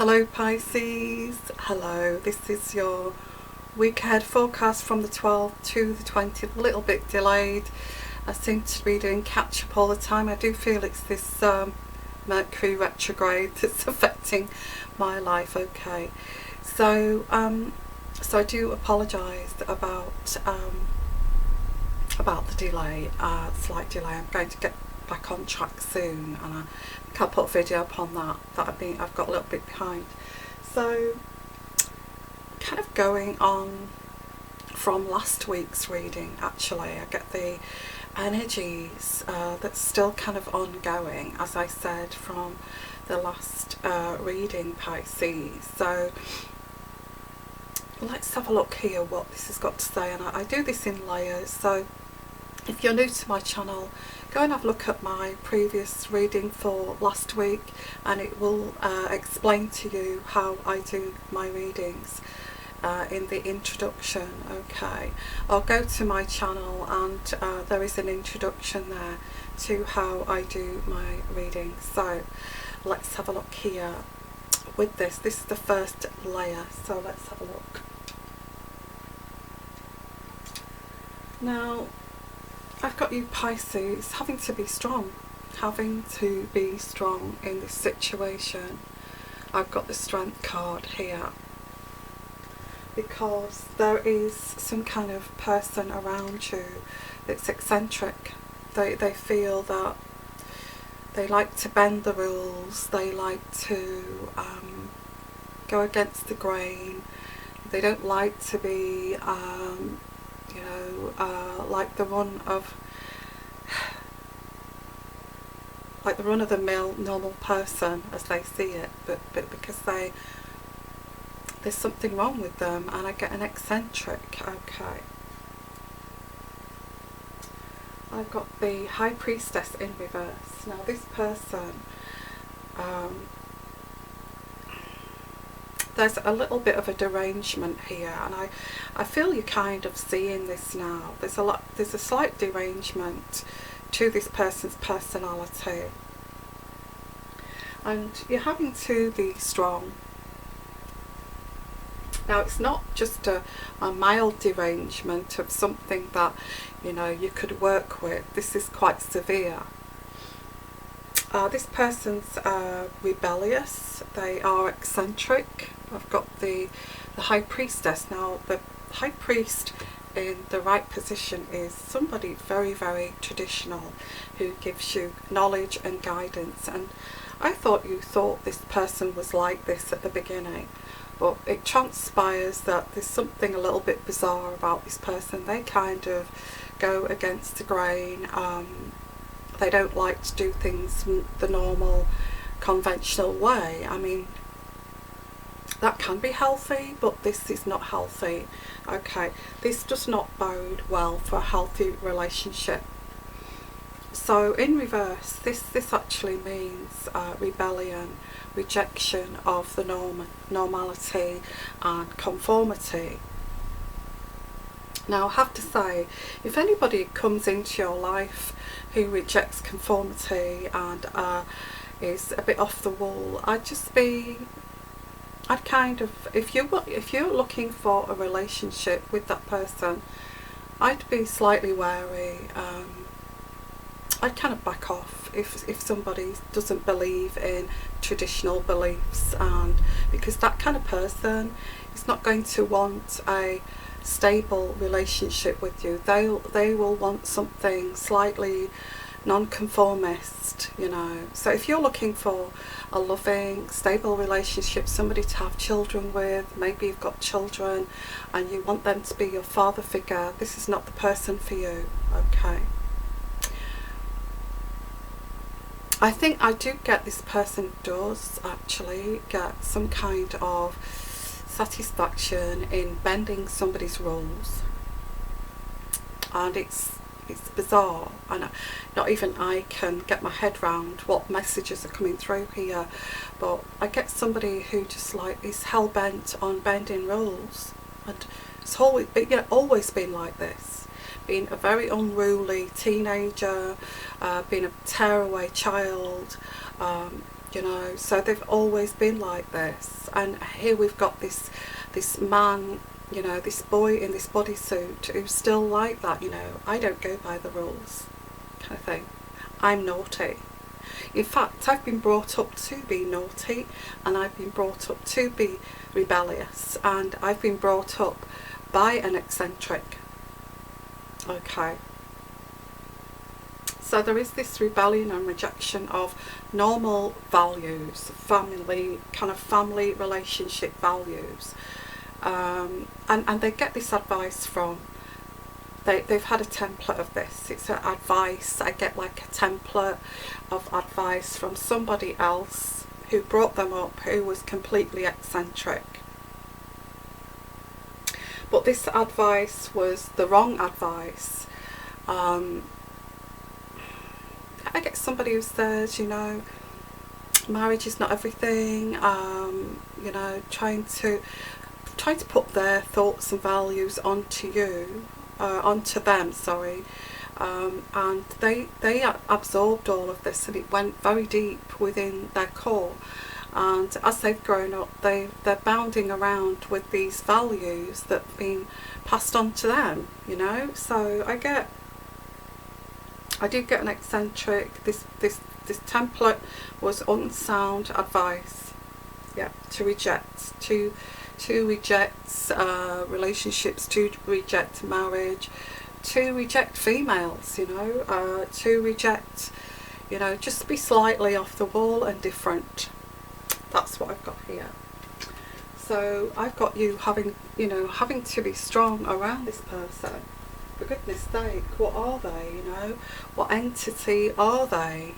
Hello Pisces, hello, this is your week ahead forecast from the 12th to the 20th, a little bit delayed. I seem to be doing catch up all the time. I do feel it's this Mercury retrograde that's affecting my life. Okay, so I do apologise about the delay, slight delay. I'm going to get back on track soon, and I can't put a video up on that I've got a little bit behind. So kind of going on from last week's reading, actually I get the energies that's still kind of ongoing, as I said, from the last reading, Pisces. So let's have a look here what this has got to say, and I do this in layers. So if you're new to my channel, go and have a look at my previous reading for last week, and it will explain to you how I do my readings in the introduction. Okay, I'll go to my channel and there is an introduction there to how I do my readings. So let's have a look here with this. This is the first layer, so let's have a look. Now I've got you Pisces having to be strong in this situation. I've got the Strength card here because there is some kind of person around you that's eccentric. They feel that they like to bend the rules, they like to go against the grain, they don't like to be like the run of the mill normal person as they see it, but because there's something wrong with them, and I get an eccentric. Okay, I've got the High Priestess in reverse. Now this person, there's a little bit of a derangement here, and I feel you're kind of seeing this now. There's a slight derangement to this person's personality, and you're having to be strong. Now it's not just a mild derangement of something that you could work with. This is quite severe. This person's rebellious, they are eccentric. I've got the High Priestess. Now the High Priest in the right position is somebody very, very traditional who gives you knowledge and guidance, and I thought you thought this person was like this at the beginning, but it transpires that there's something a little bit bizarre about this person. They kind of go against the grain. They don't like to do things the normal conventional way. I mean, that can be healthy, but this is not healthy. Okay, this does not bode well for a healthy relationship. So in reverse, this actually means rebellion, rejection of the normality and conformity. Now I have to say, if anybody comes into your life who rejects conformity and is a bit off the wall, I'd kind of, if you're looking for a relationship with that person, I'd be slightly wary. I'd kind of back off if somebody doesn't believe in traditional beliefs, and because that kind of person is not going to want a stable relationship with you. They will want something slightly non-conformist, So if you're looking for a loving, stable relationship, somebody to have children with, maybe you've got children and you want them to be your father figure, this is not the person for you. Okay, I think I do get this person does actually get some kind of satisfaction in bending somebody's rules, and it's bizarre, and not even I can get my head round what messages are coming through here, but I get somebody who just is hell-bent on bending rules, and it's always been like this, been a very unruly teenager, been a tearaway child, you know, so they've always been like this. And here we've got this man, you know, this boy in this bodysuit who's still like that, you know, I don't go by the rules kind of thing. I'm naughty. In fact, I've been brought up to be naughty, and I've been brought up to be rebellious, and I've been brought up by an eccentric. Okay. So there is this rebellion and rejection of normal values, family relationship values. And they get this advice from, they've had a template of this. It's an advice. I get like a template of advice from somebody else who brought them up, who was completely eccentric. But this advice was the wrong advice. I get somebody who says, you know, marriage is not everything, you know, trying to put their thoughts and values onto you, onto them, sorry, and they absorbed all of this, and it went very deep within their core. And as they've grown up, they're bounding around with these values that have been passed on to them, you know. So I do get an eccentric. This template was unsound advice, yeah, to reject relationships, to reject marriage, to reject females, you know, to reject, you know, just be slightly off the wall and different. That's what I've got here. So I've got you having to be strong around this person. For goodness sake, what are they, you know? What entity are they?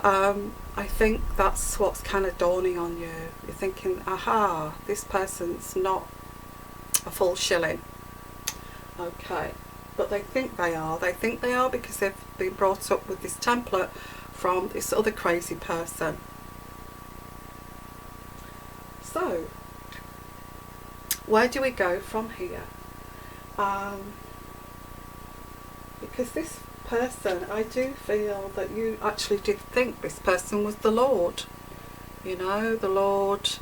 I think that's what's kind of dawning on you. You're thinking, aha, this person's not a full shilling. Okay. But they think they are. They think they are because they've been brought up with this template from this other crazy person. So, where do we go from here? Because this person, I do feel that you actually did think this person was the Lord. You know, the Lord,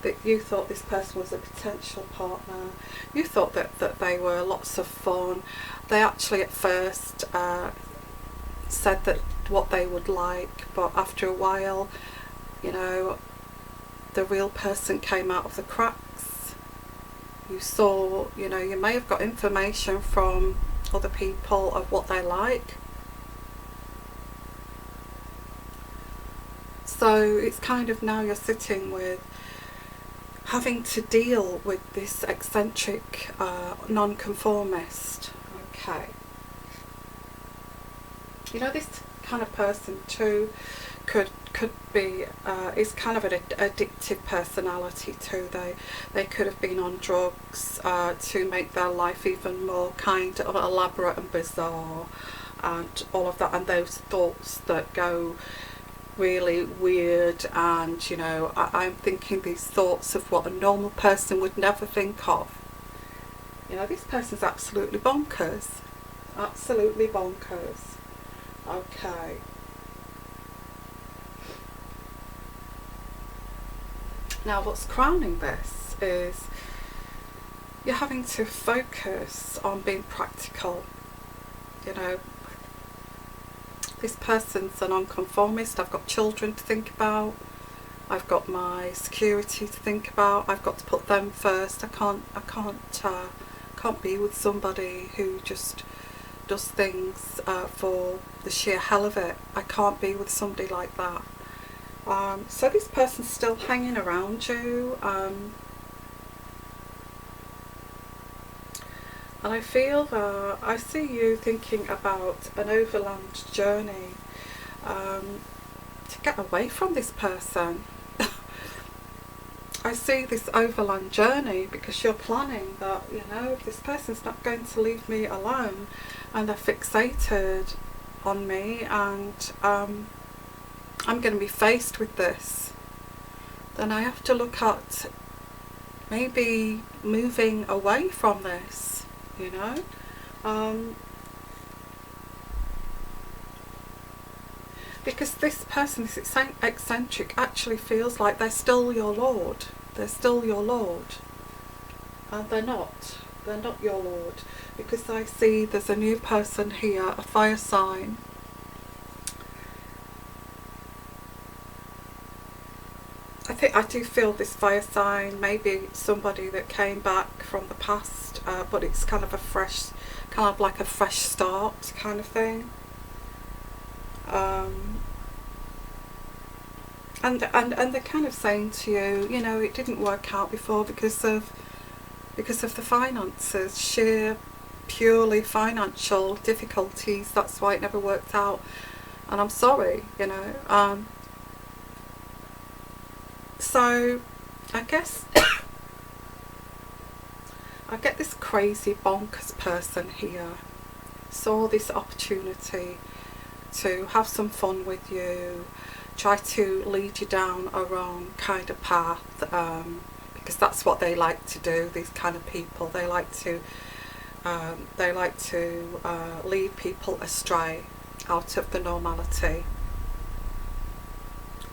that you thought this person was a potential partner. You thought that they were lots of fun. They actually at first said that what they would like, but after a while, you know, the real person came out of the cracks. You saw, you know, you may have got information from other people of what they like. So it's kind of now you're sitting with having to deal with this eccentric non-conformist. Okay. You know, this kind of person too could be is kind of an addictive personality too. They could have been on drugs to make their life even more kind of elaborate and bizarre, and all of that, and those thoughts that go really weird, and you know, I'm thinking these thoughts of what a normal person would never think of. You know, this person's absolutely bonkers. Absolutely bonkers. Okay. Now what's crowning this is you're having to focus on being practical. You know, this person's a non-conformist. I've got children to think about. I've got my security to think about. I've got to put them first. I can't be with somebody who just does things for the sheer hell of it. I can't be with somebody like that. So this person's still hanging around you, and I feel I see you thinking about an overland journey to get away from this person. I see this overland journey because you're planning that, you know, this person's not going to leave me alone, and they're fixated on me, and I'm going to be faced with this. Then I have to look at maybe moving away from this, you know. Because this person, this eccentric, actually feels like they're still your lord. They're still your lord. And they're not. They're not your lord. Because I see there's a new person here, a fire sign. I do feel this fire sign, maybe somebody that came back from the past, but it's kind of a fresh, kind of like a fresh start kind of thing. And they're kind of saying to you, you know, it didn't work out before because of the finances, sheer, purely financial difficulties. That's why it never worked out, and I'm sorry, you know. So I guess I get this crazy bonkers person here, saw this opportunity to have some fun with you, try to lead you down a wrong kind of path, because that's what they like to do, these kind of people. They like to lead people astray out of the normality.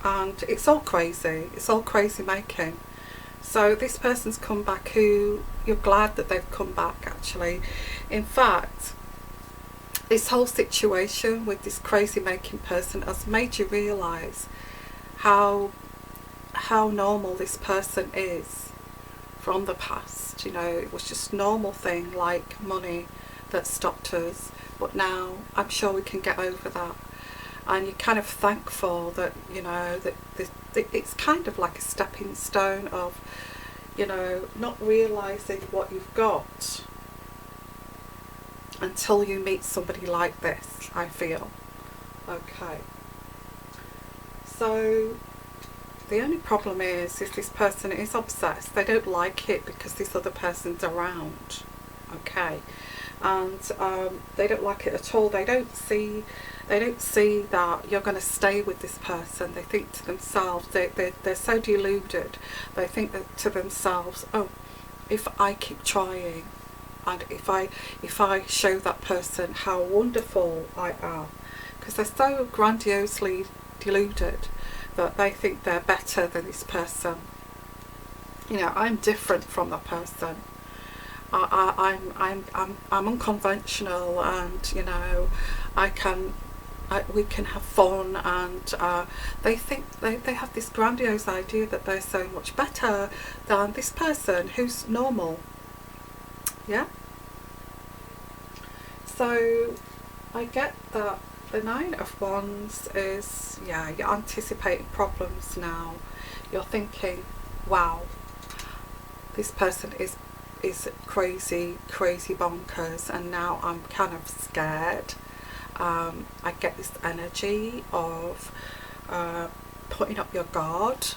And it's all crazy, it's all crazy making. So this person's come back, who you're glad that they've come back actually. In fact, this whole situation with this crazy making person has made you realise how normal this person is from the past. You know, it was just a normal thing like money that stopped us, but now I'm sure we can get over that. And you're kind of thankful that, you know, that it's kind of like a stepping stone of, you know, not realising what you've got until you meet somebody like this, I feel. Okay. So the only problem is this person is obsessed. They don't like it because this other person's around. Okay. And they don't like it at all. They don't see that you're going to stay with this person. They think to themselves, they're so deluded. They think that to themselves, oh, if I keep trying, and if I show that person how wonderful I am, because they're so grandiosely deluded that they think they're better than this person. You know, I'm different from that person. I'm unconventional, and you know, we can have fun, and they think they have this grandiose idea that they're so much better than this person who's normal. Yeah. So I get that the Nine of Wands is, yeah, you're anticipating problems now. You're thinking, wow, this person is crazy bonkers, and now I'm kind of scared. I get this energy of putting up your guard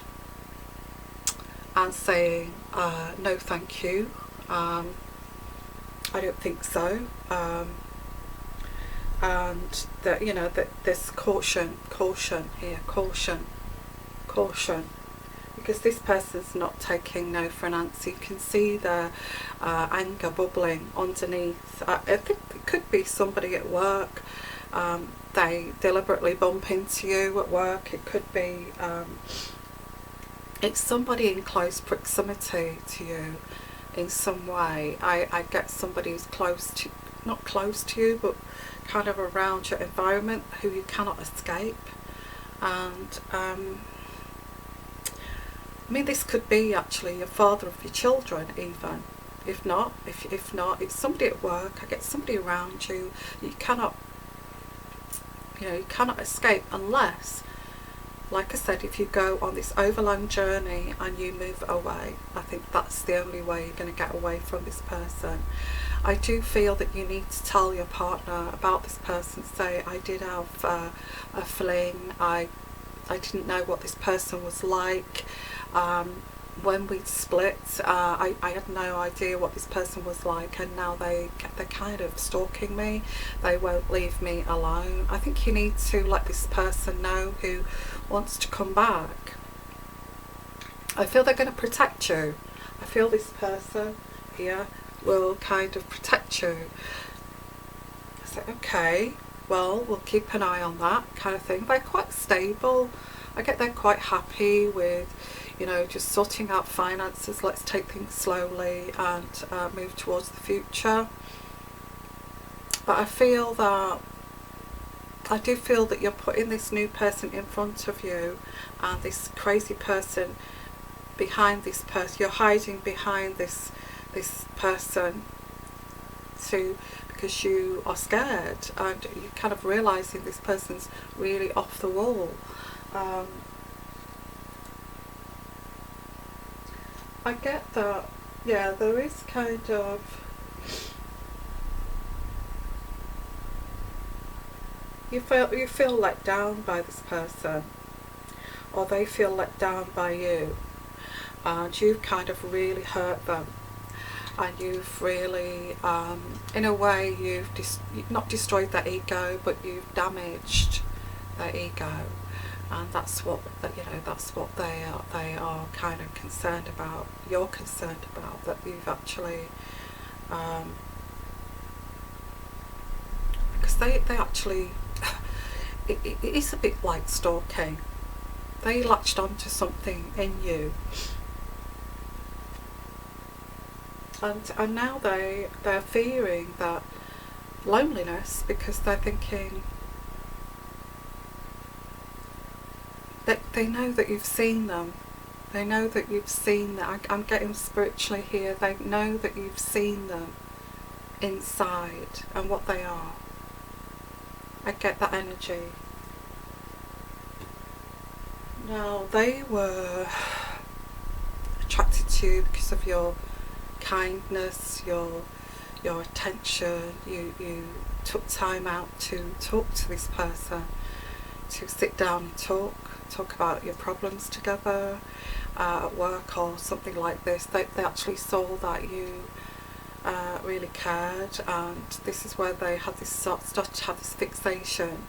and saying no thank you, I don't think so, and that, you know, that there's caution here, caution, because this person's not taking no for an answer. You can see the anger bubbling underneath. I think it could be somebody at work. They deliberately bump into you at work. It could be it's somebody in close proximity to you in some way. I get somebody who's close to, not close to you, but kind of around your environment, who you cannot escape. And I mean, this could be actually a father of your children, even. If not, it's somebody at work. I get somebody around you. You cannot escape, unless, like I said, if you go on this overland journey and you move away. I think that's the only way you're going to get away from this person. I do feel that you need to tell your partner about this person. Say, I did have a fling. I didn't know what this person was like. When we split, I had no idea what this person was like, and now they're kind of stalking me. They won't leave me alone. I think you need to let this person know, who wants to come back. I feel they're going to protect you. I feel this person here will kind of protect you. say, okay, well, we'll keep an eye on that kind of thing. They're quite stable. I get they're quite happy with, you know, just sorting out finances. Let's take things slowly and move towards the future. But I do feel that you're putting this new person in front of you, and this crazy person behind this person. You're hiding behind this person because you are scared, and you're kind of realising this person's really off the wall. I get that, yeah, there is kind of, you feel let down by this person, or they feel let down by you, and you've kind of really hurt them, and you've really, in a way, you've not destroyed their ego, but you've damaged their ego, and that's what that's what they are kind of concerned about. You're concerned about that you've actually, because they actually, it is a bit like stalking. They latched onto something in you, and now they're fearing that loneliness, because they're thinking that they know that you've seen them. They know that you've seen that. I'm getting spiritually here. They know that you've seen them inside and what they are. I get that energy. Now, they were attracted to you because of your kindness, your attention. You took time out to talk to this person, to sit down and talk about your problems together at work or something like this. They actually saw that you really cared, and this is where they had this started to have this fixation.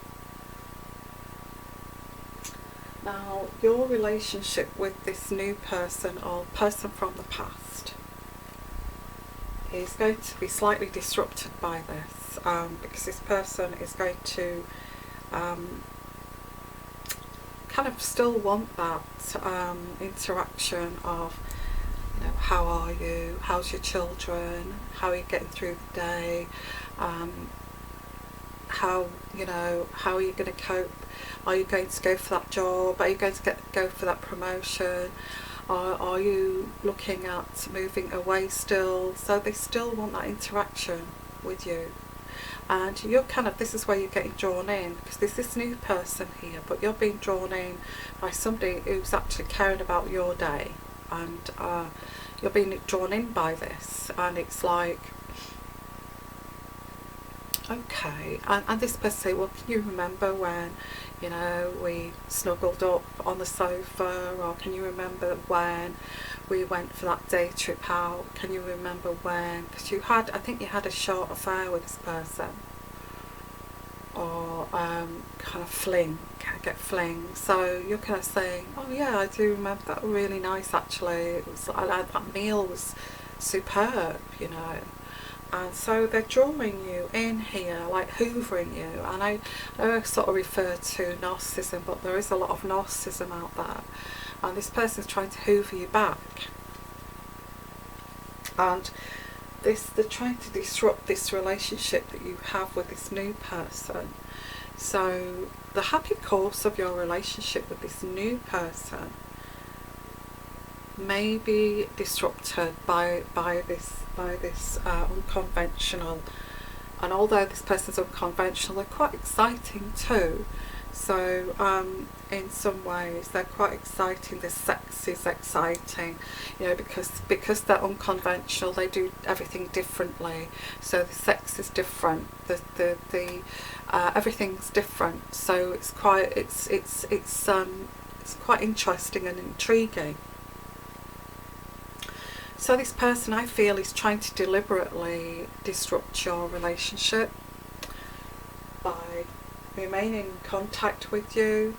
Now, your relationship with this new person or person from the past is going to be slightly disrupted by this, because this person is going to kind of still want that interaction of, you know, how are you, how's your children, how are you getting through the day, how are you going to cope, are you going to go for that job, are you going to go for that promotion, or are you looking at moving away still? So they still want that interaction with you, and you're kind of, this is where you're getting drawn in, because there's this new person here, but you're being drawn in by somebody who's actually caring about your day, and you're being drawn in by this, and it's like, okay, and this person say, well, can you remember when, you know, we snuggled up on the sofa, or can you remember when we went for that day trip out, can you remember when, because I think you had a short affair with this person, or kind of fling, so you're kind of saying, oh yeah, I do remember that, really nice actually, it was, that meal was superb, you know. And so they're drawing you in here, like hoovering you, and I sort of refer to narcissism, but there is a lot of narcissism out there, and this person's trying to hoover you back, and they're trying to disrupt this relationship that you have with this new person. So the happy course of your relationship with this new person may be disrupted by this unconventional, and although this person's unconventional, they're quite exciting too. So in some ways they're quite exciting. The sex is exciting, you know, because they're unconventional, they do everything differently, so the sex is different, the everything's different, so it's quite interesting and intriguing. So this person, I feel, is trying to deliberately disrupt your relationship by remaining in contact with you,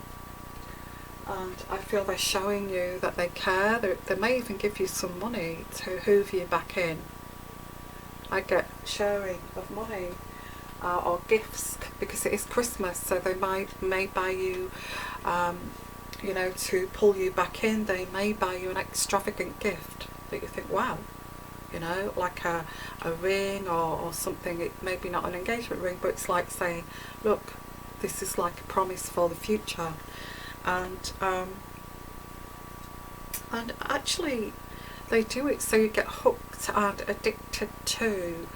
and I feel they're showing you that they care. They may even give you some money to hoover you back in. I get sharing of money, or gifts, because it is Christmas, so they may buy you, you know, to pull you back in. They may buy you an extravagant gift that you think, wow, you know, like a ring or something. It maybe not an engagement ring, but it's like saying, look, this is like a promise for the future. And actually they do it so you get hooked and addicted to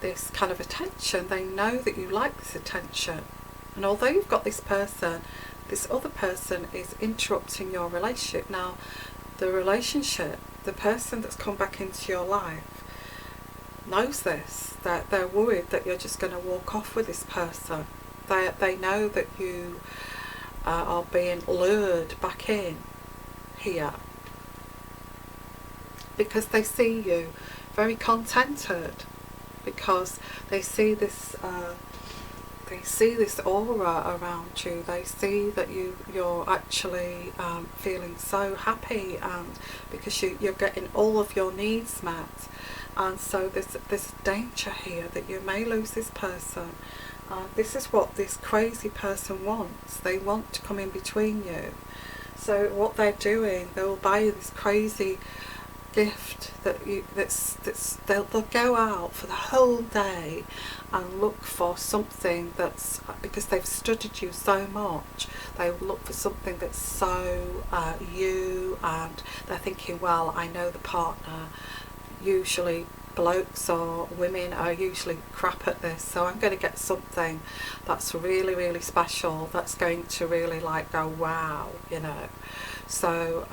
this kind of attention. They know that you like this attention, and although you've got this person, this other person is interrupting your relationship. Now the relationship, the person that's come back into your life knows this, that they're worried that you're just going to walk off with this person. They know that you are being lured back in here, because they see you very contented, because they see this aura around you. They see that you're actually feeling so happy, and because you're getting all of your needs met. And so there's danger here that you may lose this person. This is what this crazy person wants. They want to come in between you. So what they're doing, they will buy you this crazy gift they'll go out for the whole day and look for something that's, because they've studied you so much, they will look for something that's so you, and they're thinking, well, I know the partner, usually blokes or women are usually crap at this, so I'm going to get something that's really, really special, that's going to really like go wow, you know. So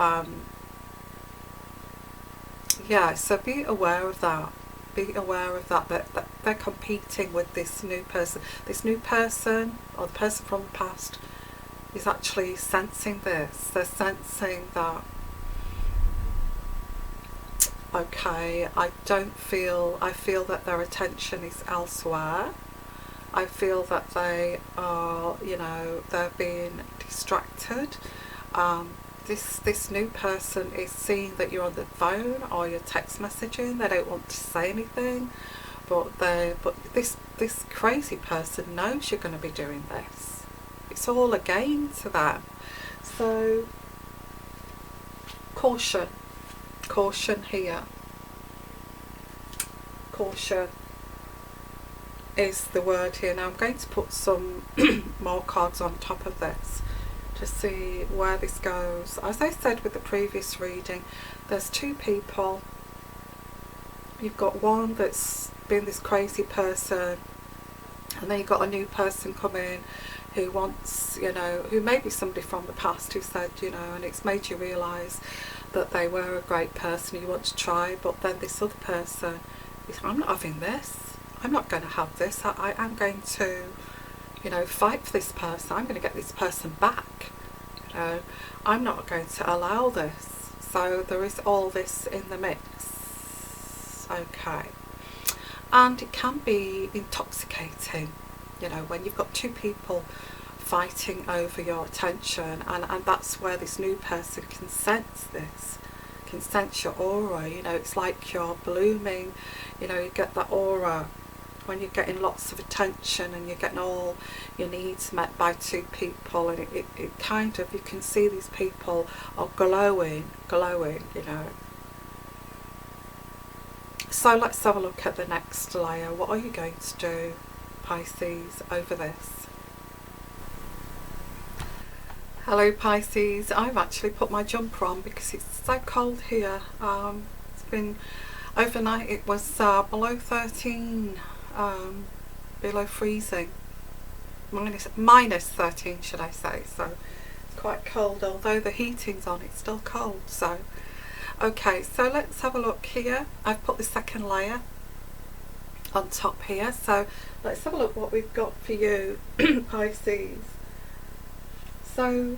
yeah, so be aware of that. Be aware of that they're competing with this new person. This new person, or the person from the past, is actually sensing this. They're sensing that, okay, I feel that their attention is elsewhere. I feel that they are, you know, they're being distracted. This new person is seeing that you're on the phone or you're text messaging. They don't want to say anything, but this crazy person knows you're going to be doing this. It's all a game to them. So caution here. Caution is the word here. Now I'm going to put some more cards on top of this to see where this goes. As I said with the previous reading, there's two people. You've got one that's been this crazy person, and then you've got a new person come in who wants, you know, who may be somebody from the past who said, you know, and it's made you realise that they were a great person you want to try, but then this other person is, I'm not having this, I'm not going to have this, I'm going to, you know, fight for this person, I'm going to get this person back, you know, I'm not going to allow this. So there is all this in the mix. Okay. And it can be intoxicating, you know, when you've got two people fighting over your attention, and that's where this new person can sense this, can sense your aura, you know, it's like you're blooming, you know, you get that aura when you're getting lots of attention and you're getting all your needs met by two people, and it kind of, you can see these people are glowing, you know. So let's have a look at the next layer. What are you going to do, Pisces, over this? Hello Pisces, I've actually put my jumper on because it's so cold here. It's been overnight, it was below 13, below freezing, minus 13 should I say, so it's quite cold. Although the heating's on, it's still cold. So okay, so let's have a look here. I've put the second layer on top here, so let's have a look what we've got for you, Pisces. So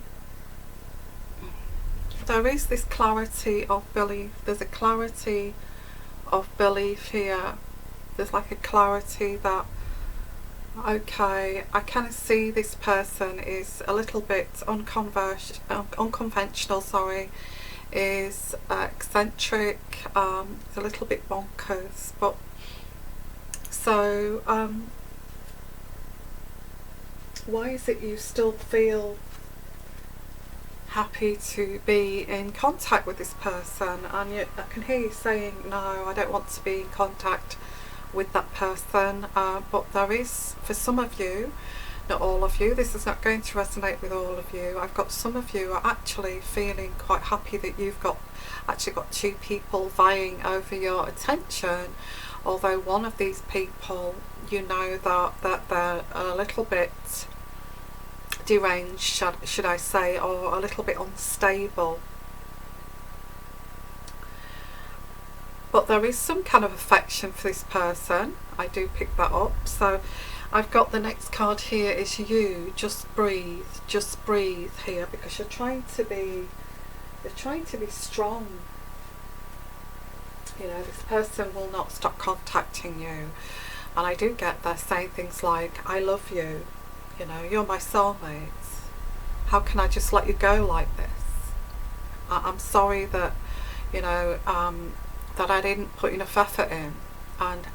there is this clarity of belief. There's a clarity of belief here. There's like a clarity that, okay, I kind of see this person is a little bit unconventional, sorry, is eccentric, it's a little bit bonkers, but so Why is it you still feel happy to be in contact with this person? And I can hear you saying, no, I don't want to be in contact with that person, but there is, for some of you, not all of you, this is not going to resonate with all of you. I've got some of you are actually feeling quite happy that you've actually got two people vying over your attention, although one of these people, you know that they're a little bit deranged, should I say, or a little bit unstable. But there is some kind of affection for this person. I do pick that up. So I've got the next card here is you. Just breathe here, because you're trying to be strong. You know, this person will not stop contacting you. And I do get they're saying things like, I love you, you know, you're my soulmate. How can I just let you go like this? I'm sorry that, you know, that I didn't put enough effort in, and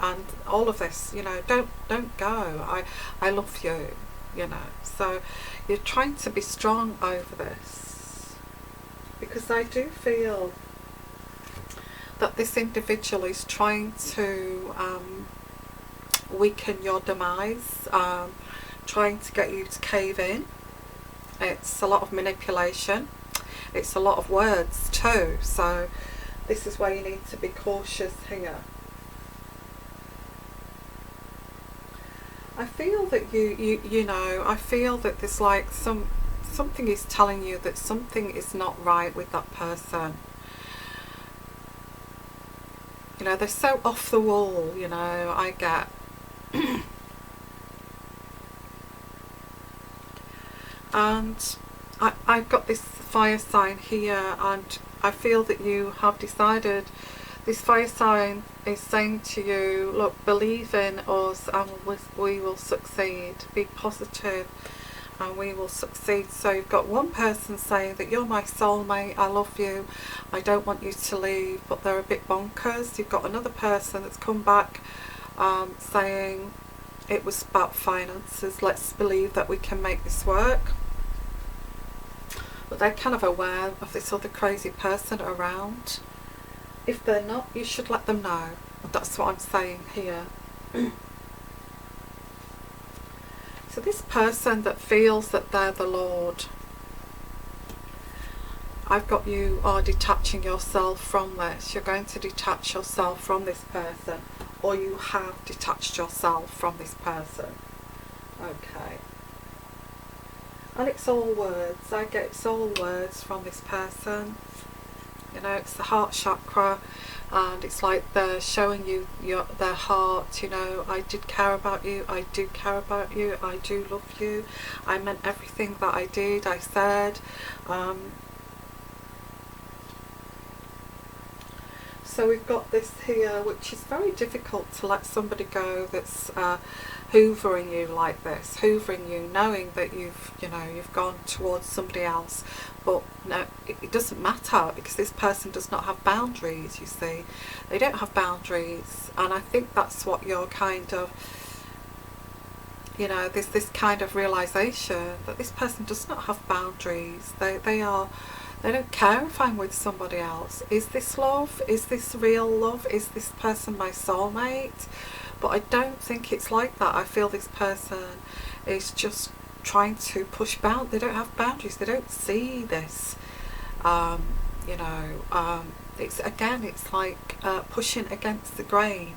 all of this, you know, don't go. I love you, you know. So you're trying to be strong over this, because I do feel that this individual is trying to weaken your demise, trying to get you to cave in. It's a lot of manipulation, it's a lot of words too, so this is where you need to be cautious here. I feel that you know, I feel that there's like something is telling you that something is not right with that person. You know, they're so off the wall, you know, I get. And I've got this fire sign here, and I feel that you have decided, this fire sign is saying to you, look, believe in us and we will succeed. Be positive and we will succeed. So you've got one person saying that you're my soulmate, I love you, I don't want you to leave, but they're a bit bonkers. You've got another person that's come back saying it was about finances, let's believe that we can make this work. But they're kind of aware of this other crazy person around. If they're not, you should let them know. That's what I'm saying here. So this person that feels that they're the Lord, I've got you are detaching yourself from this. You're going to detach yourself from this person, or you have detached yourself from this person. Okay. And it's all words. I get it's all words from this person. You know, it's the heart chakra, and it's like they're showing you their heart. You know, I did care about you, I do care about you, I do love you, I meant everything that I did, I said. So we've got this here, which is very difficult to let somebody go that's hoovering you like this, hoovering you, knowing that you've gone towards somebody else. But no, it doesn't matter, because this person does not have boundaries, you see. They don't have boundaries, and I think that's what you're kind of, you know, there's this kind of realisation that this person does not have boundaries. They don't care if I'm with somebody else. Is this love? Is this real love? Is this person my soulmate? But I don't think it's like that. I feel this person is just trying to push bound. They don't have boundaries. They don't see this. You know, it's like pushing against the grain.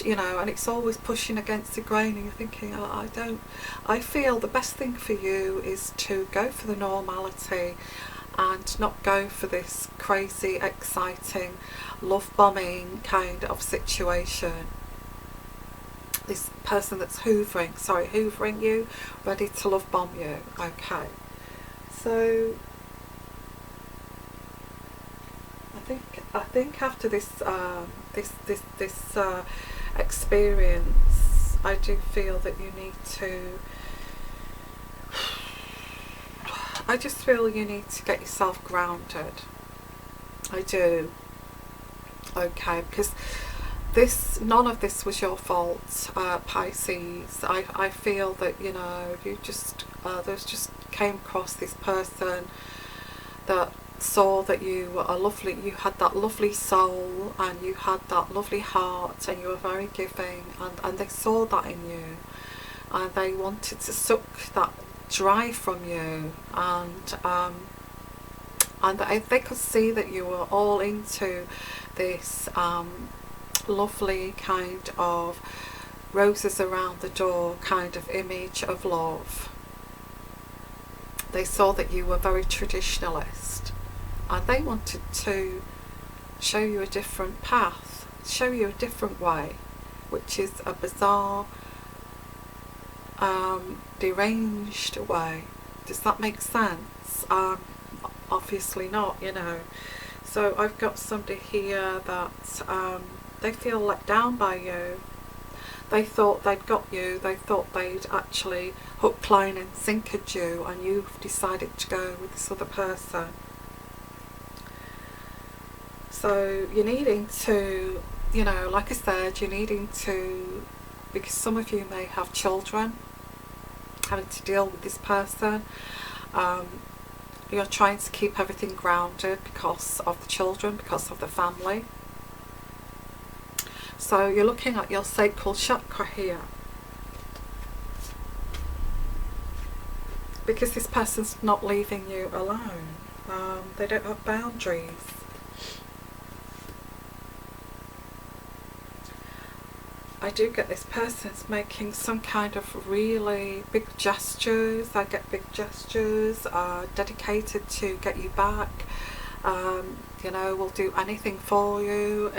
You know, and it's always pushing against the grain, and you're thinking, oh, I feel the best thing for you is to go for the normality and not go for this crazy, exciting, love bombing kind of situation. This person that's hoovering you, ready to love bomb you. Okay, so I think after this experience, I do feel that you need to. I just feel you need to get yourself grounded. I do. Okay, because none of this was your fault, Pisces. I feel that, you know, you just there's just came across this person that saw that you were you had that lovely soul, and you had that lovely heart, and you were very giving, and they saw that in you, and they wanted to suck that drive from you, and they could see that you were all into this lovely kind of roses around the door kind of image of love. They saw that you were very traditionalist, and they wanted to show you a different path, show you a different way, which is a bizarre, deranged way. Does that make sense? Obviously not, you know. So I've got somebody here that they feel let down by you. They thought they'd got you, they thought they'd actually hook, line and sinkered you, and you've decided to go with this other person. So you're needing to, you know, like I said, you're needing to, because some of you may have children, having to deal with this person. You're trying to keep everything grounded because of the children, because of the family. So you're looking at your sacral chakra here, because this person's not leaving you alone. They don't have boundaries. I do get this person's making some kind of really big gestures. I get big gestures dedicated to get you back. You know, will do anything for you.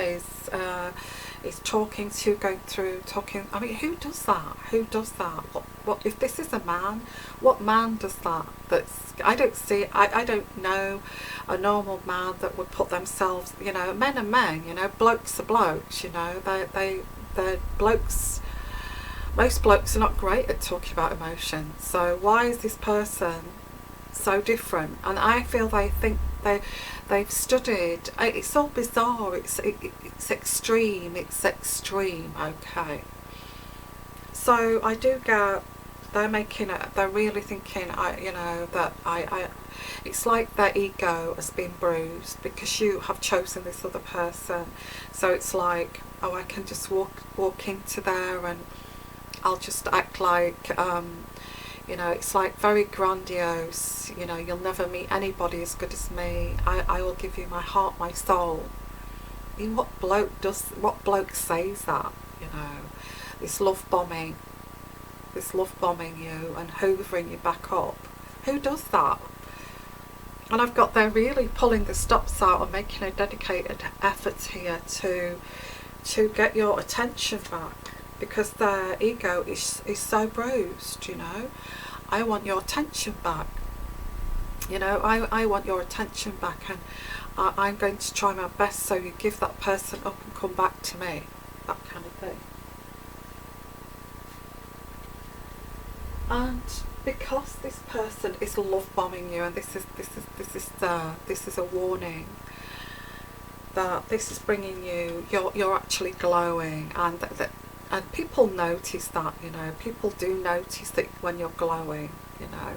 Is talking to, going through, talking. I mean, who does that? Who does that? What if this is a man? What man does that? I don't see. I don't know a normal man that would put themselves. You know, men are men. You know, blokes are blokes. You know, they're blokes. Most blokes are not great at talking about emotions. So why is this person so different? And I feel they think they've studied. It's all bizarre. It's extreme. It's extreme. Okay. So I do get they're making it. They're really thinking. You know, that it's like their ego has been bruised because you have chosen this other person. So it's like, oh, I can just walk into there and I'll just act like, you know, it's like very grandiose. You know, you'll never meet anybody as good as me. I will give you my heart, my soul. I mean, what bloke says that? You know, this love bombing you and hoovering you back up. Who does that? And I've got they're really pulling the stops out and making a dedicated effort here to get your attention back, because their ego is so bruised. You know, I want your attention back. You know, I want your attention back, and I'm going to try my best so you give that person up and come back to me. That kind of thing. And because this person is love bombing you, and this is a warning that this is bringing you, you're actually glowing, and and people notice that. You know, people do notice that when you're glowing. You know,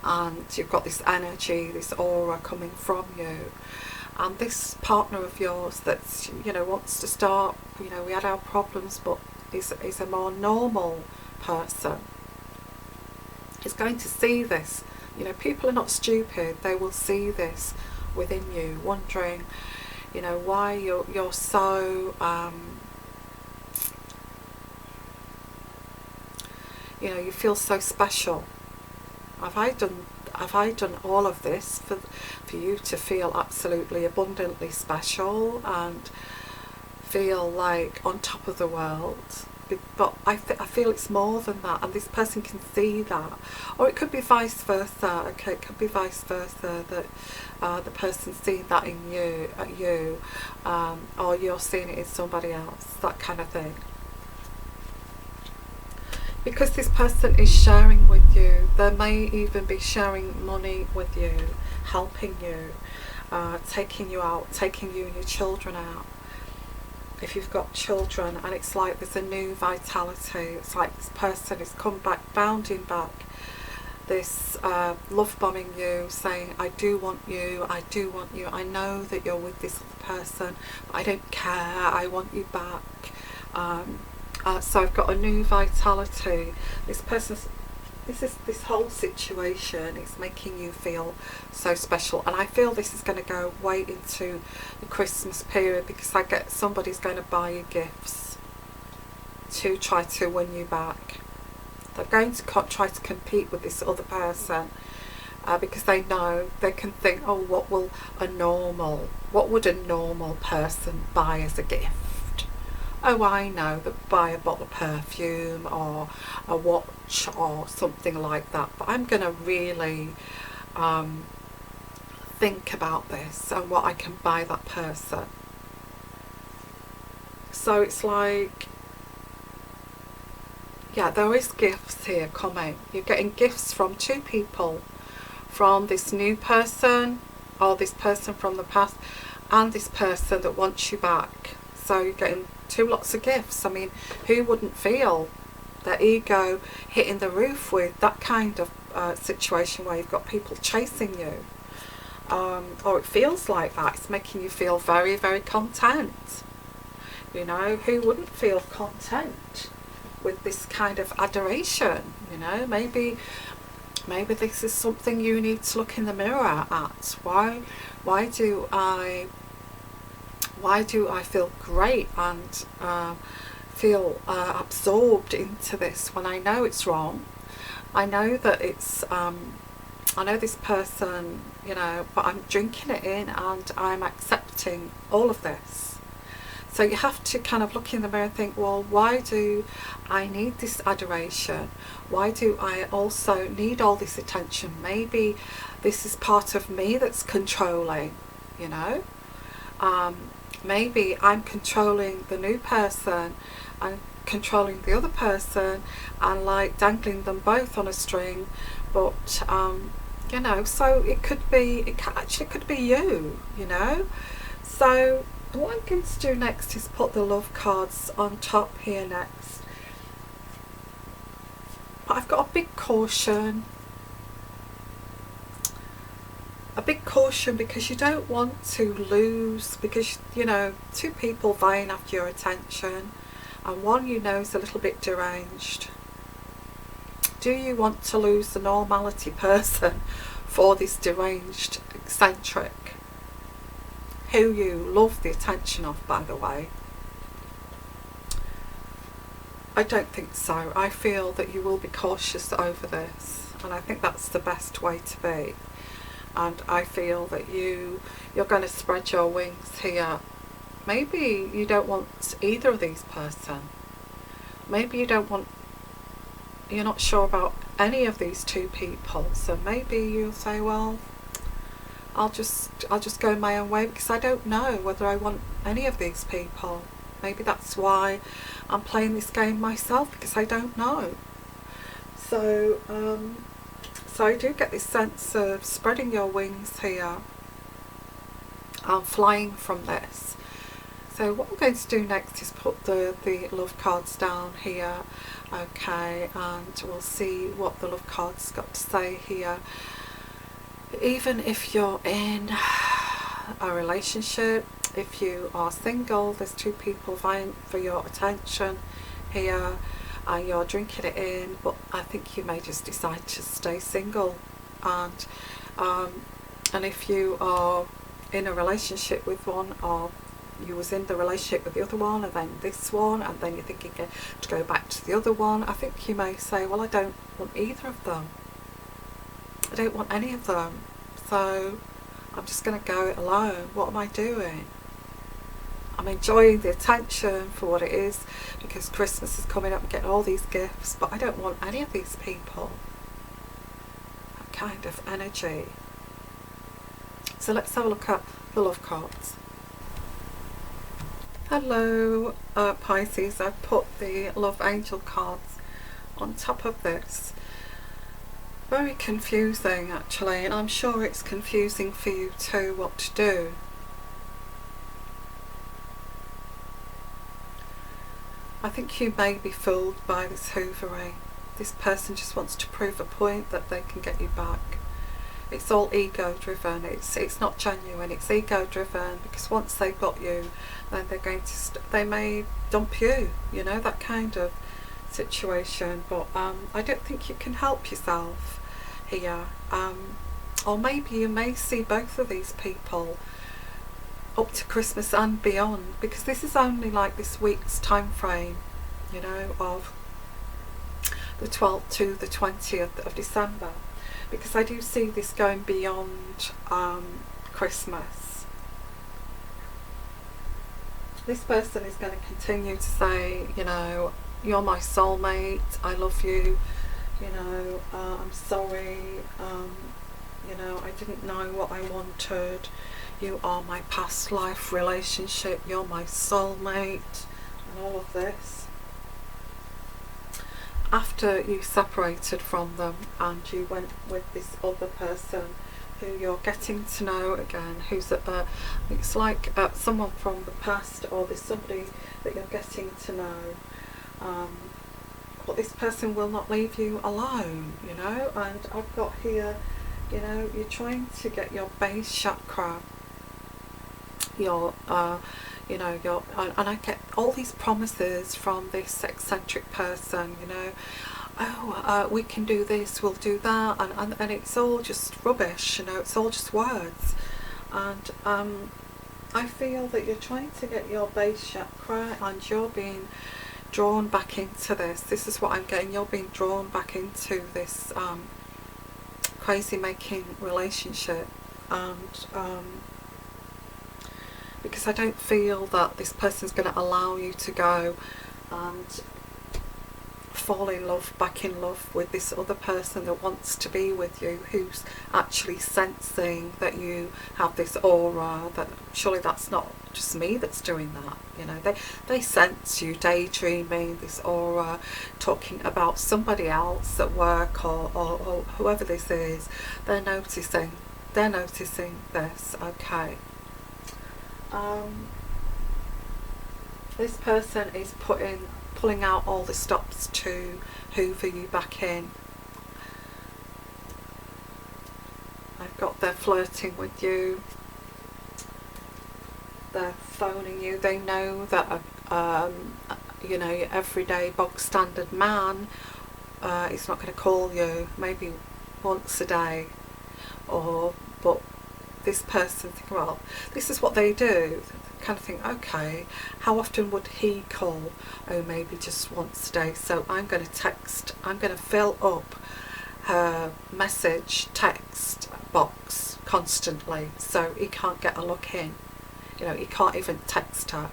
and you've got this energy, this aura coming from you, and this partner of yours that's, you know, wants to start. You know, we had our problems, but is a more normal person. Is going to see this. You know, people are not stupid. They will see this within you, wondering, you know, why you're so you know, you feel so special. Have I done all of this for you to feel absolutely abundantly special and feel like on top of the world? But I feel it's more than that, and this person can see that. Or it could be vice versa. Okay, it could be vice versa, that the person's seeing that in you, or you're seeing it in somebody else, that kind of thing. Because this person is sharing with you, they may even be sharing money with you, helping you, taking you out, taking you and your children out. if you've got children, and it's like there's a new vitality. It's like this person is come back, bounding back, this love bombing you, saying, I do want you, I do want you, I know that you're with this other person, but I don't care, I want you back. So I've got a new vitality. This person's, this whole situation is making you feel so special, and I feel this is going to go way into the Christmas period, because I get somebody's going to buy you gifts to try to win you back. They're going to try to compete with this other person, because they know, they can think, oh, what would a normal person buy as a gift? Oh, I know, that buy a bottle of perfume or a watch or something like that. But I'm going to really think about this and what I can buy that person. So it's like, yeah, there is gifts here coming. You're getting gifts from two people, from this new person, or this person from the past, and this person that wants you back. So you're getting lots of gifts. I mean, who wouldn't feel their ego hitting the roof with that kind of situation where you've got people chasing you? Or it feels like that. It's making you feel very, very content. You know, who wouldn't feel content with this kind of adoration? You know, maybe this is something you need to look in the mirror at. Why do I feel great and feel absorbed into this when I know it's wrong? I know that it's I know this person, you know, but I'm drinking it in and I'm accepting all of this. So you have to kind of look in the mirror and think, well, why do I need this adoration? Why do I also need all this attention? Maybe this is part of me that's controlling, you know. Maybe I'm controlling the new person and controlling the other person, and like dangling them both on a string. But you know, so it could be, actually could be you, you know. So what I'm going to do next is put the love cards on top here next. But I've got a big caution. A big caution, because you don't want to lose, because, you know, two people vying after your attention, and one you know is a little bit deranged. Do you want to lose the normality person for this deranged eccentric, who you love the attention of, by the way? I don't think so. I feel that you will be cautious over this, and I think that's the best way to be. And I feel that you're going to spread your wings here. Maybe you don't want either of these person. Maybe you're not sure about any of these two people. So maybe you'll say, well, I'll just go my own way, because I don't know whether I want any of these people. Maybe that's why I'm playing this game myself, because I don't know. So so I do get this sense of spreading your wings here, flying from this. So what I'm going to do next is put the love cards down here, okay, and we'll see what the love cards got to say here. Even if you're in a relationship, if you are single, there's two people vying for your attention here, and you're drinking it in, but I think you may just decide to stay single. And if you are in a relationship with one, or you was in the relationship with the other one, and then this one, and then you're thinking to go back to the other one, I think you may say, well, I don't want either of them. I don't want any of them, so I'm just going to go it alone. What am I doing? I'm enjoying the attention for what it is, because Christmas is coming up and getting all these gifts, but I don't want any of these people. That kind of energy. So let's have a look at the love cards. Hello, Pisces. I've put the love angel cards on top of this. Very confusing, actually, and I'm sure it's confusing for you too, what to do. I think you may be fooled by this hoovering. This person just wants to prove a point that they can get you back. It's all ego driven. It's not genuine. It's ego driven, because once they've got you, then they're going to they may dump you. You know, that kind of situation. But I don't think you can help yourself here. Or maybe you may see both of these people up to Christmas and beyond, because this is only like this week's time frame, you know, of the 12th to the 20th of December, because I do see this going beyond Christmas. This person is going to continue to say, you know, you're my soulmate, I love you, you know, I'm sorry, you know, I didn't know what I wanted, you are my past life relationship, you're my soulmate, and all of this. After you separated from them and you went with this other person who you're getting to know again, who's it's like someone from the past, or there's somebody that you're getting to know, but this person will not leave you alone, you know. And I've got here, you know, you're trying to get your base chakra, your you know, and I get all these promises from this eccentric person, you know, oh, we can do this, we'll do that, and it's all just rubbish, you know, it's all just words. And I feel that you're trying to get your base chakra, and you're being drawn back into this. This is what I'm getting. You're being drawn back into this crazy making relationship, and because I don't feel that this person's going to allow you to go and fall in love, back in love with this other person that wants to be with you, who's actually sensing that you have this aura. That surely that's not just me that's doing that, you know. They sense you daydreaming, this aura, talking about somebody else at work, or whoever this is. They're noticing this. Okay. This person is pulling out all the stops to hoover you back in. I've got they're flirting with you. They're phoning you. They know that you know, your everyday bog standard man is not going to call you maybe once a day, but this person think, well, this is what they do. Kind of think, okay, how often would he call? Oh, maybe just once a day. So I'm going to text. I'm going to fill up her message text box constantly, so he can't get a look in. You know, he can't even text her.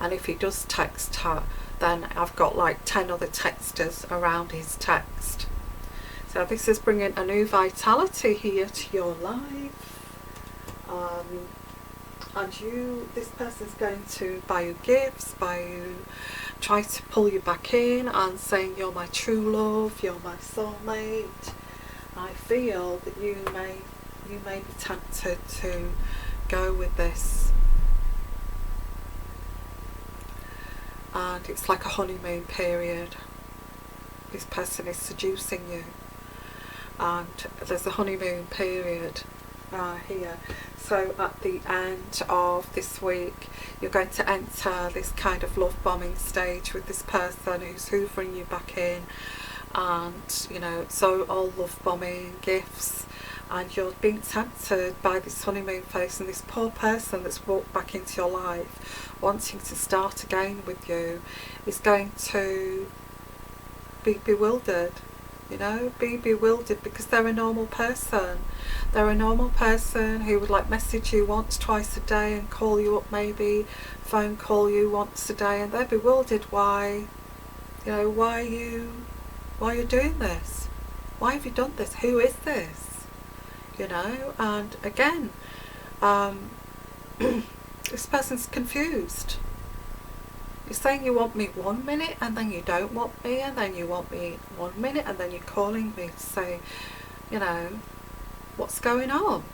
And if he does text her, then I've got like 10 other texters around his text. So this is bringing a new vitality here to your life. And this person's going to buy you gifts, try to pull you back in, and saying you're my true love, you're my soulmate. I feel that you may be tempted to go with this, and it's like a honeymoon period. This person is seducing you, and there's a honeymoon period here. So at the end of this week, you're going to enter this kind of love bombing stage with this person who's hoovering you back in, and you know, so all love bombing, gifts, and you're being tempted by this honeymoon phase, and this poor person that's walked back into your life wanting to start again with you is going to be bewildered. You know, be bewildered, because they're a normal person. They're a normal person who would like message you once, twice a day, and call you up, maybe phone call you once a day, and they're bewildered why, you know, why you're doing this. Why have you done this? Who is this? You know, and again, this person's confused. You're saying you want me 1 minute, and then you don't want me, and then you want me 1 minute, and then you're calling me to say, you know, what's going on?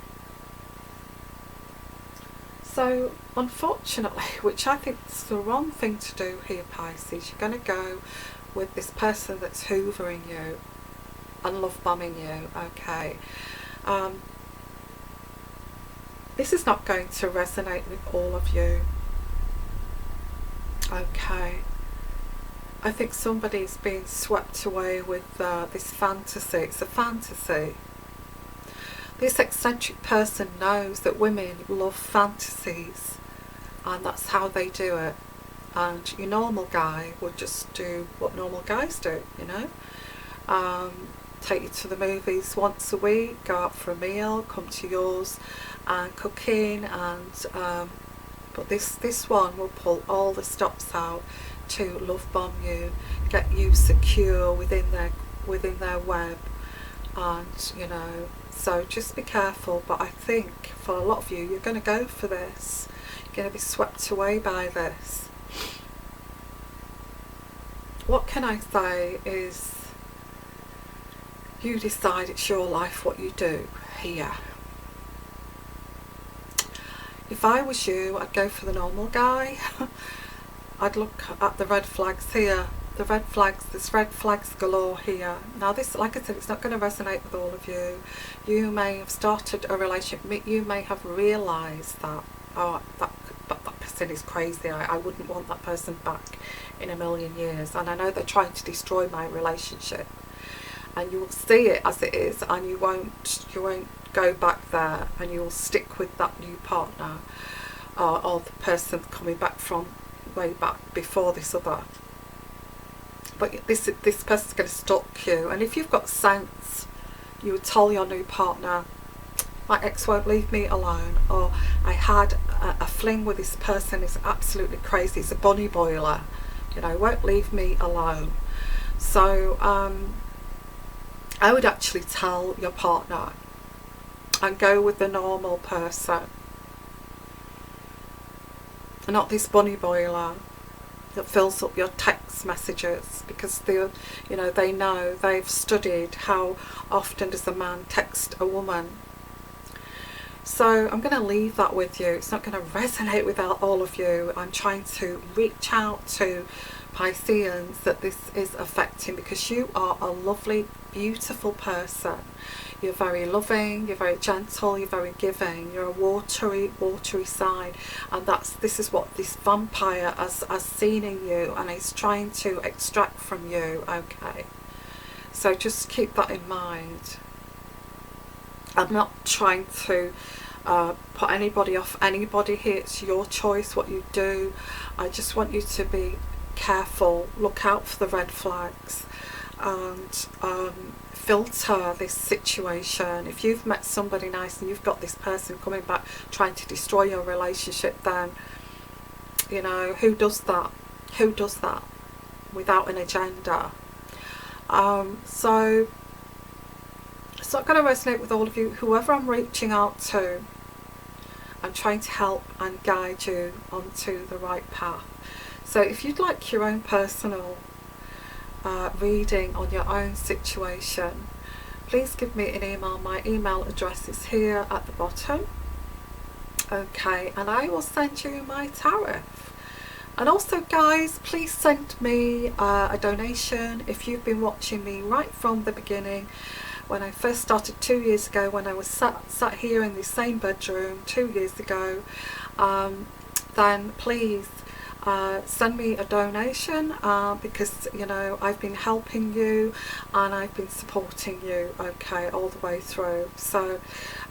So unfortunately, which I think is the wrong thing to do here, Pisces, you're going to go with this person that's hoovering you and love bombing you. Okay, this is not going to resonate with all of you. Okay, I think somebody's being swept away with this fantasy. It's a fantasy. This eccentric person knows that women love fantasies, and that's how they do it. And your normal guy would just do what normal guys do, you know. Take you to the movies once a week, go out for a meal, come to yours and cooking, and but this one will pull all the stops out to love bomb you, get you secure within their web, and you know, so just be careful. But I think for a lot of you, you're going to go for this. You're going to be swept away by this. What can I say is, you decide, it's your life what you do here. If I was you, I'd go for the normal guy. I'd look at the red flags here. The red flags, there's red flags galore here. Now this, like I said, it's not going to resonate with all of you. You may have started a relationship, you may have realised that, oh, that person is crazy, I wouldn't want that person back in a million years, and I know they're trying to destroy my relationship. And you will see it as it is, and you won't go back there, and you will stick with that new partner, or the person coming back from way back before this other. But this person's going to stalk you, and if you've got sense, you would tell your new partner, my ex won't leave me alone, or I had a fling with this person, it's absolutely crazy, it's a bunny boiler, you know, won't leave me alone. So I would actually tell your partner and go with the normal person, not this bunny boiler that fills up your text messages, because they know, they've studied how often does a man text a woman. So I'm going to leave that with you. It's not going to resonate with all of you. I'm trying to reach out to Pisceans that this is affecting, because you are a lovely, beautiful person. You're very loving, you're very gentle, you're very giving, you're a watery sign, and this is what this vampire has seen in you, and is trying to extract from you. Okay, so just keep that in mind. I'm not trying to put anybody off anybody here. It's your choice what you do. I just want you to be careful, look out for the red flags, and filter this situation. If you've met somebody nice and you've got this person coming back trying to destroy your relationship, then you know, who does that? Who does that without an agenda? So it's not going to resonate with all of you. Whoever I'm reaching out to, I'm trying to help and guide you onto the right path. So if you'd like your own personal reading on your own situation, please give me an email. My email address is here at the bottom. Okay, and I will send you my tariff. And also, guys, please send me a donation if you've been watching me right from the beginning. When I first started 2 years ago, when I was sat here in the same bedroom 2 years ago, then please send me a donation, because you know, I've been helping you and I've been supporting you, okay, all the way through. So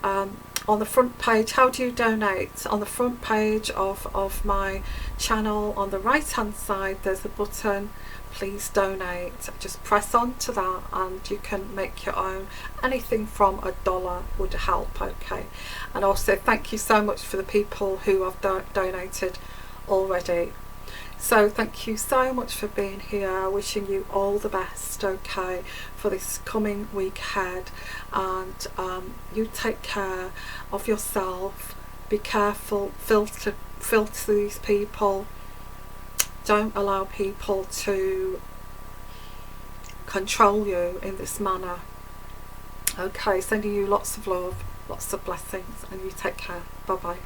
on the front page, how do you donate? On the front page of my channel, on the right hand side, there's a button, please donate. Just press on to that and you can make your own. Anything from $1 would help, okay. And also thank you so much for the people who have donated already. So thank you so much for being here. Wishing you all the best, okay, for this coming week ahead. And you take care of yourself. Be careful. Filter these people. Don't allow people to control you in this manner. Okay, sending you lots of love, lots of blessings, and you take care. Bye bye.